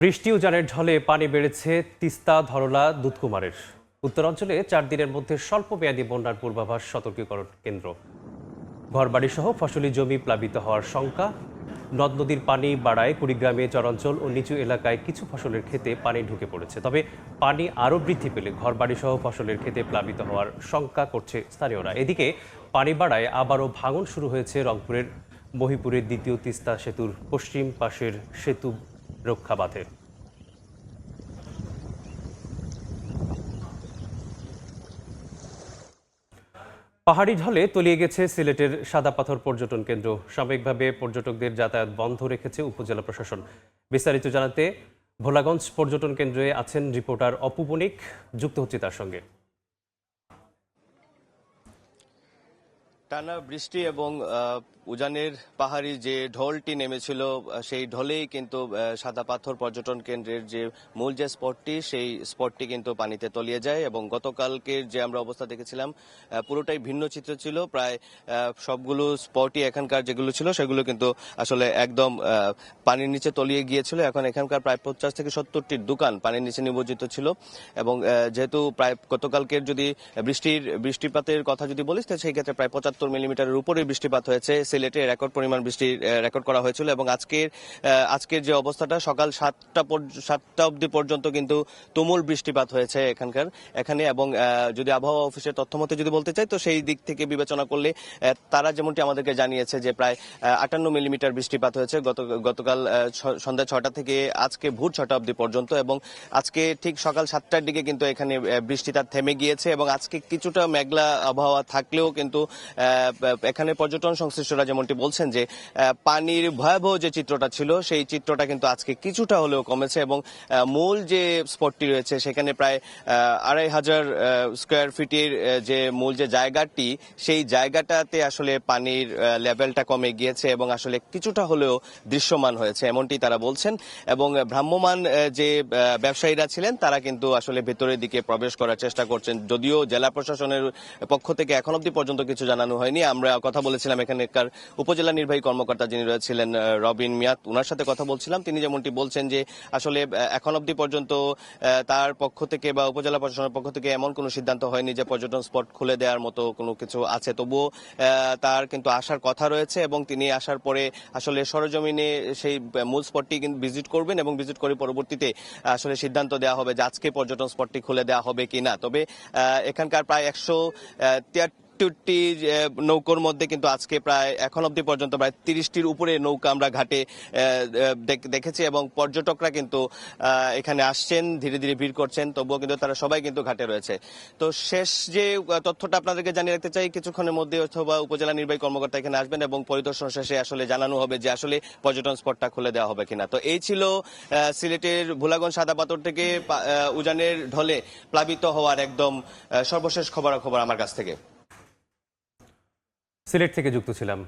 বৃষ্টি উজানের ঢলে পানি বেড়েছে তিস্তা, ধরলা, দুধকুমারের। উত্তরাঞ্চলে 4 দিনের মধ্যে স্বল্পমেয়াদী বন্যার পূর্বাভাস সতর্কীকরণ কেন্দ্র। ঘরবাড়ি সহ ফসলি জমি প্লাবিত হওয়ার শঙ্কা। নদ নদীর পানি বাড়ায় কুড়িগ্রামে চরাঞ্চল ও নিচু এলাকায় কিছু ফসলের ক্ষেতে পানি ঢুকে পড়েছে। তবে পানি আরও বৃদ্ধি পেলে ঘরবাড়ি সহ ফসলের ক্ষেতে প্লাবিত হওয়ার শঙ্কা করছে স্থানীয়রা। এদিকে পানি বাড়ায় আবারও ভাঙন শুরু হয়েছে রংপুরের মহিপুরের দ্বিতীয় তিস্তা সেতুর পশ্চিম পাশের সেতু রক্ষা বাঁধে। পাহাড়ি ঢলে তলিয়ে গেছে সিলেটের সাদা পাথর পর্যটন কেন্দ্র। সাময়িকভাবে পর্যটকদের যাতায়াত বন্ধ রেখেছে উপজেলা প্রশাসন। বিস্তারিত জানাতে ভোলাগঞ্জ পর্যটন কেন্দ্রে আছেন রিপোর্টার অপু বণিক, যুক্ত হচ্ছে তার সঙ্গে। টানা বৃষ্টি এবং উজানের পাহাড়ি যে ঢলটি নেমেছিল সেই ঢলেই কিন্তু সাদা পাথর পর্যটন কেন্দ্রের যে মূল যে স্পটটি সেই স্পটটি কিন্তু পানিতে তলিয়ে যায় এবং গতকালকের যে আমরা অবস্থা দেখেছিলাম পুরোটাই ভিন্ন চিত্র ছিল। প্রায় সবগুলো স্পটই এখানকার যেগুলো ছিল সেগুলো কিন্তু আসলে একদম পানির নিচে তলিয়ে গিয়েছিল। এখন এখানকার প্রায় 50 থেকে 70টির দোকান পানির নিচে নিমজ্জিত ছিল এবং যেহেতু প্রায় গতকালকের যদি বৃষ্টিপাতের কথা যদি বলিস তো সেই ক্ষেত্রে প্রায় 75 মিলিমিটারের উপরে বৃষ্টিপাত হয়েছে। সিলেটে রেকর্ড পরিমাণ বৃষ্টি রেকর্ড করা হয়েছিল এবং আজকের যে অবস্থাটা সকাল 7টা অবধি পর্যন্ত কিন্তু তুমুল বৃষ্টিপাত হয়েছে এখানে এবং যদি আবহাওয়া অফিসের তথ্য মতে যদি বলতে চাই তো সেই দিক থেকে বিবেচনা করলে তারা যেমনটি আমাদেরকে জানিয়েছে যে প্রায় 58 মিলিমিটার বৃষ্টিপাত হয়েছে গতকাল সন্ধ্যা 6টা থেকে আজকে ভোর 6টা অবধি পর্যন্ত এবং আজকে ঠিক সকাল 7টার দিকে কিন্তু এখানে বৃষ্টিটা থেমে গিয়েছে এবং আজকে কিছুটা মেঘলা আবহাওয়া থাকলেও কিন্তু এখানে পর্যটন সংশ্লিষ্টরা যেমনটি বলছেন যে পানির ভয়াবহ যে চিত্রটা ছিল সেই চিত্রটা কিন্তু আজকে কিছুটা হলেও কমেছে এবং মূল যে স্পটটি রয়েছে সেখানে প্রায় 2500 স্কোয়ার ফিটের যে মূল যে জায়গাটি সেই জায়গাটাতে আসলে পানির লেভেলটা কমে গিয়েছে এবং আসলে কিছুটা হলেও দৃশ্যমান হয়েছে এমনটি তারা বলছেন এবং ভ্রাম্যমাণ যে ব্যবসায়ীরা ছিলেন তারা কিন্তু আসলে ভেতরের দিকে প্রবেশ করার চেষ্টা করছেন। যদিও জেলা প্রশাসনের পক্ষ থেকে এখন অবধি পর্যন্ত কিছু জানানো হয়নি। আমরা কথা বলেছিলাম এখানকার উপজেলা নির্বাহী কর্মকর্তা যিনি রয়েছিলেন রবিন মিয়াত, ওনার সাথে কথা বলছিলাম। তিনি যেমনটি বলছেন যে আসলে এখন অবধি পর্যন্ত তার পক্ষ থেকে বা উপজেলা প্রশাসনের পক্ষ থেকে এমন কোনো সিদ্ধান্ত হয়নি যে পর্যটন স্পট খুলে দেওয়ার মতো কোনো কিছু আছে। তবুও তার কিন্তু আসার কথা রয়েছে এবং তিনি আসার পরে আসলে সরজমিনে সেই মূল স্পটটি কিন্তু ভিজিট করবেন এবং ভিজিট করে পরবর্তীতে আসলে সিদ্ধান্ত দেওয়া হবে যে আজকে পর্যটন স্পটটি খুলে দেওয়া হবে কিনা। তবে এখানকার প্রায় 173টি নৌকোর মধ্যে কিন্তু আজকে প্রায় এখন অবধি পর্যন্ত প্রায় 30টির উপরে নৌকা আমরা ঘাটে দেখেছি এবং পর্যটকরা কিন্তু এখানে আসছেন, ধীরে ধীরে ভিড় করছেন, তবুও কিন্তু তারা সবাই কিন্তু ঘাটে রয়েছে। তো শেষ যে তথ্যটা আপনাদেরকে জানিয়ে রাখতে চাই, কিছুক্ষণের মধ্যে অথবা উপজেলা নির্বাহী কর্মকর্তা এখানে আসবেন এবং পরিদর্শন শেষে আসলে জানানো হবে যে আসলে পর্যটন স্পটটা খুলে দেওয়া হবে কিনা। তো এই ছিল সিলেটের ভোলাগঞ্জ সাদা পাথর থেকে উজানের ঢলে প্লাবিত হওয়ার একদম সর্বশেষ খবরাখবর আমার কাছ থেকে। সিলেট থেকে যুক্ত ছিলাম।